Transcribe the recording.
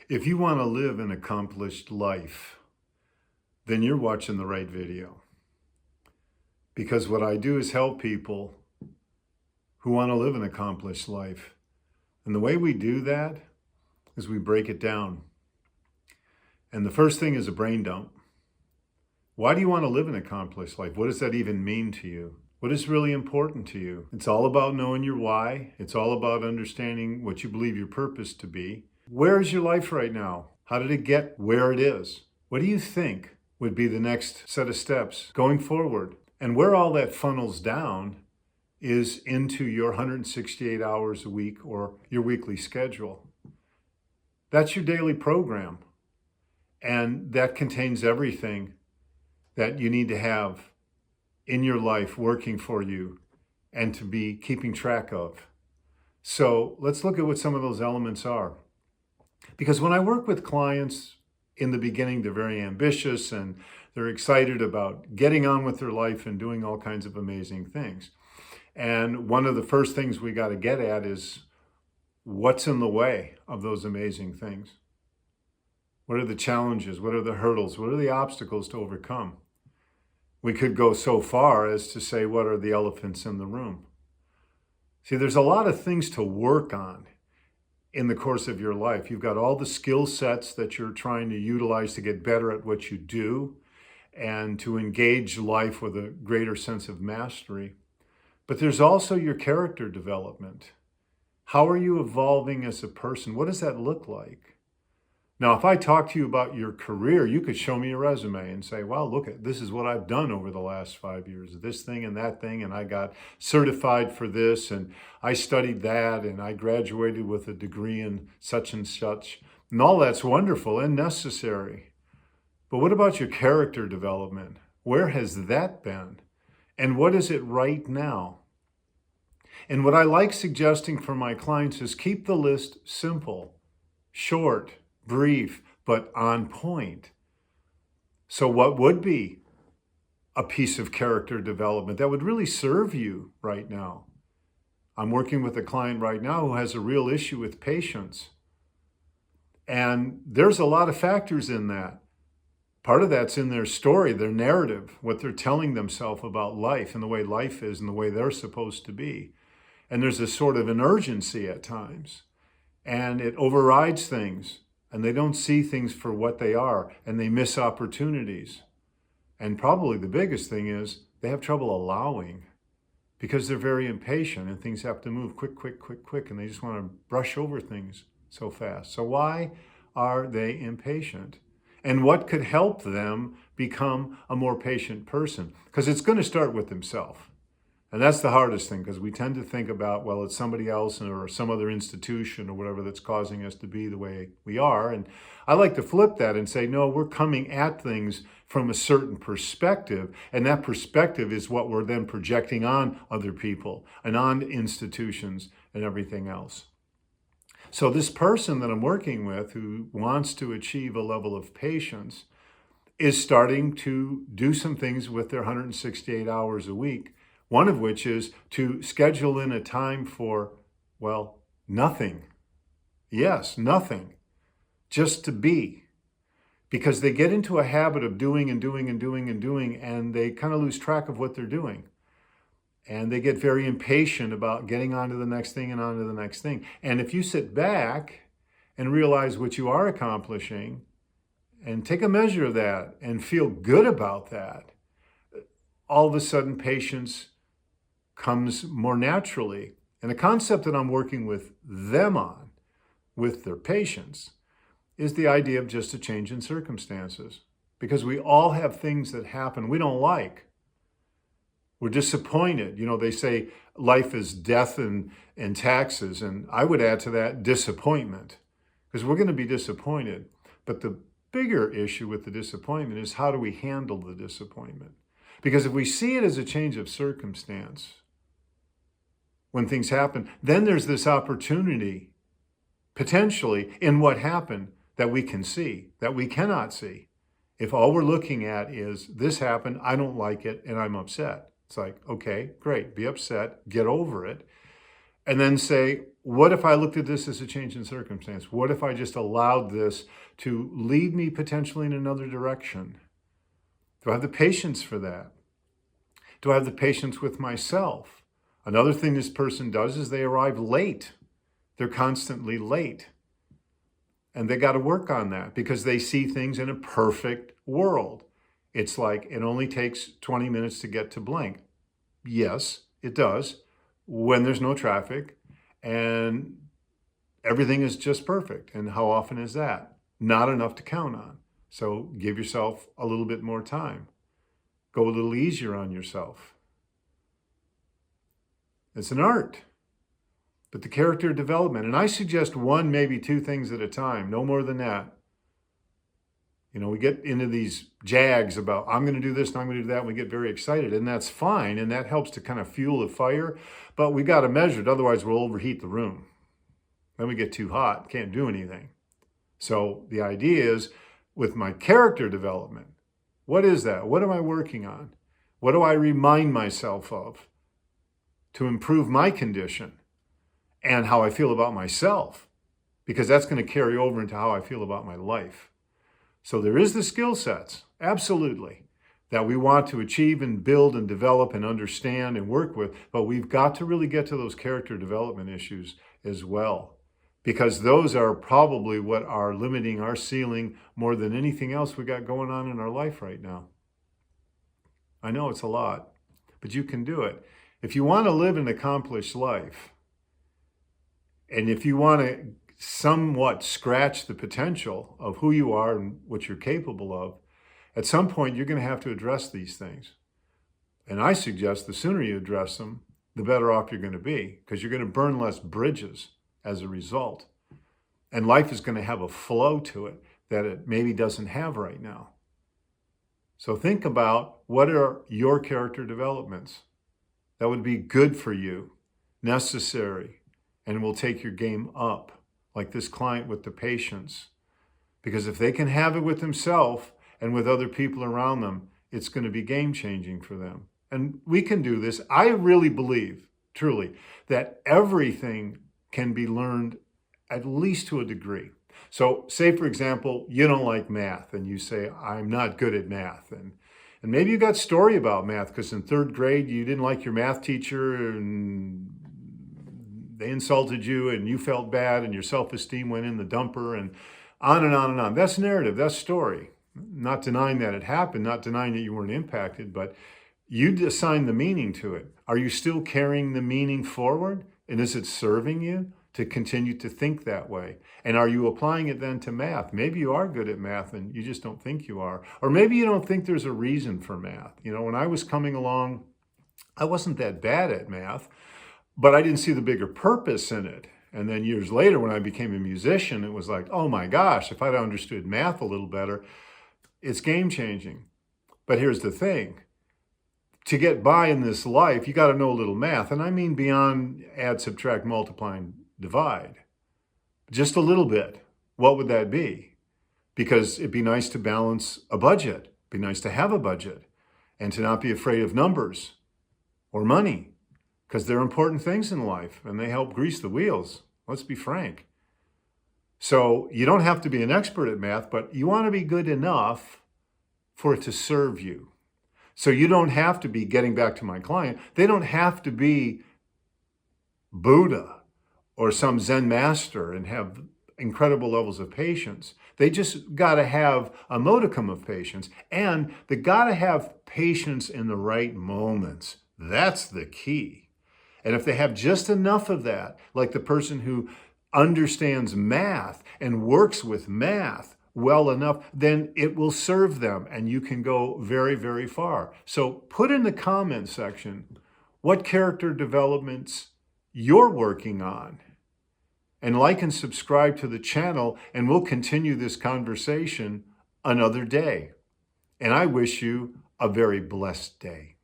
If you want to live an accomplished life, then you're watching the right video. Because what I do is help people who want to live an accomplished life. And the way we do that is we break it down. And the first thing is a brain dump. Why do you want to live an accomplished life? What does that even mean to you? What is really important to you? It's all about knowing your why. It's all about understanding what you believe your purpose to be. Where is your life right now? How did it get where it is? What do you think would be the next set of steps going forward? And where all that funnels down is into your 168 hours a week or your weekly schedule. That's your daily program. And that contains everything that you need to have in your life working for you and to be keeping track of. So let's look at what some of those elements are. Because when I work with clients in the beginning, they're very ambitious and they're excited about getting on with their life and doing all kinds of amazing things. And one of the first things we got to get at is what's in the way of those amazing things? What are the challenges? What are the hurdles? What are the obstacles to overcome? We could go so far as to say, what are the elephants in the room? See, there's a lot of things to work on in the course of your life. You've got all the skill sets that you're trying to utilize to get better at what you do and to engage life with a greater sense of mastery. But there's also your character development. How are you evolving as a person? What does that look like? Now, if I talk to you about your career, you could show me a resume and say, wow, look, this is what I've done over the last 5 years, this thing and that thing, and I got certified for this, and I studied that, and I graduated with a degree in such and such. And all that's wonderful and necessary. But what about your character development? Where has that been? And what is it right now? And what I like suggesting for my clients is keep the list simple, short, brief, but on point. So what would be a piece of character development that would really serve you right now? I'm working with a client right now who has a real issue with patience. And there's a lot of factors in that. Part of that's in their story, their narrative, what they're telling themselves about life and the way life is and the way they're supposed to be. And there's a sort of an urgency at times. And it overrides things. And they don't see things for what they are, and they miss opportunities. And probably the biggest thing is they have trouble allowing because they're very impatient and things have to move quick, quick, quick, quick, and they just want to brush over things so fast. So why are they impatient? And what could help them become a more patient person? Because it's going to start with themselves. And that's the hardest thing, because we tend to think about, well, it's somebody else or some other institution or whatever that's causing us to be the way we are. And I like to flip that and say, no, we're coming at things from a certain perspective. And that perspective is what we're then projecting on other people and on institutions and everything else. So this person that I'm working with who wants to achieve a level of patience is starting to do some things with their 168 hours a week. One of which is to schedule in a time for, well, nothing. Yes, nothing. Just to be. Because they get into a habit of doing and doing and doing and doing, and they kind of lose track of what they're doing. And they get very impatient about getting on to the next thing and on to the next thing. And if you sit back and realize what you are accomplishing and take a measure of that and feel good about that, all of a sudden patience comes more naturally. And the concept that I'm working with them on, with their patience, is the idea of just a change in circumstances. Because we all have things that happen we don't like. We're disappointed. You know, they say life is death and taxes. And I would add to that disappointment. Because we're going to be disappointed. But the bigger issue with the disappointment is how do we handle the disappointment? Because if we see it as a change of circumstance, when things happen, then there's this opportunity, potentially, in what happened that we can see, that we cannot see. If all we're looking at is, this happened, I don't like it, and I'm upset. It's like, okay, great, be upset, get over it. And then say, what if I looked at this as a change in circumstance? What if I just allowed this to lead me potentially in another direction? Do I have the patience for that? Do I have the patience with myself? Another thing this person does is they arrive late. They're constantly late. And they got to work on that because they see things in a perfect world. It's like it only takes 20 minutes to get to blank. Yes, it does, when there's no traffic and everything is just perfect. And how often is that? Not enough to count on. So give yourself a little bit more time. Go a little easier on yourself. It's an art. But the character development, and I suggest one, maybe two things at a time, no more than that. You know, we get into these jags about, I'm going to do this and I'm going to do that, and we get very excited, and that's fine, and that helps to kind of fuel the fire, but we got to measure it, otherwise we'll overheat the room. Then we get too hot, can't do anything. So the idea is, with my character development, what is that? What am I working on? What do I remind myself of to improve my condition and how I feel about myself? Because that's going to carry over into how I feel about my life. So there is the skill sets, absolutely, that we want to achieve and build and develop and understand and work with, but we've got to really get to those character development issues as well, because those are probably what are limiting our ceiling more than anything else we got going on in our life right now. I know it's a lot, but you can do it. If you want to live an accomplished life, and if you want to somewhat scratch the potential of who you are and what you're capable of, at some point you're going to have to address these things. And I suggest the sooner you address them, the better off you're going to be, because you're going to burn less bridges as a result. And life is going to have a flow to it that it maybe doesn't have right now. So think about, what are your character developments that would be good for you, necessary, and will take your game up, like this client with the patience. Because if they can have it with themselves and with other people around them, it's going to be game-changing for them. And we can do this. I really believe, truly, that everything can be learned at least to a degree. So say, for example, you don't like math and you say, I'm not good at math. And maybe you got a story about math because in third grade you didn't like your math teacher and they insulted you and you felt bad and your self-esteem went in the dumper, and on and on and on. That's narrative, that's story. Not denying that it happened, not denying that you weren't impacted, but you assign the meaning to it. Are you still carrying the meaning forward? And is it serving you to continue to think that way? And are you applying it then to math? Maybe you are good at math and you just don't think you are. Or maybe you don't think there's a reason for math. You know, when I was coming along, I wasn't that bad at math, but I didn't see the bigger purpose in it. And then years later, when I became a musician, it was like, oh my gosh, if I'd understood math a little better, it's game-changing. But here's the thing. To get by in this life, you got to know a little math. And I mean beyond add, subtract, multiply, and divide. Just a little bit. What would that be? Because it'd be nice to balance a budget. It'd be nice to have a budget and to not be afraid of numbers or money, because they're important things in life and they help grease the wheels. Let's be frank. So you don't have to be an expert at math, but you want to be good enough for it to serve you. So you don't have to be, getting back to my client, they don't have to be Buddha or some Zen master and have incredible levels of patience. They just got to have a modicum of patience, and they got to have patience in the right moments. That's the key. And if they have just enough of that, like the person who understands math and works with math well enough, then it will serve them and you can go very, very far. So put in the comment section what character developments you're working on, and like and subscribe to the channel, and we'll continue this conversation another day. And I wish you a very blessed day.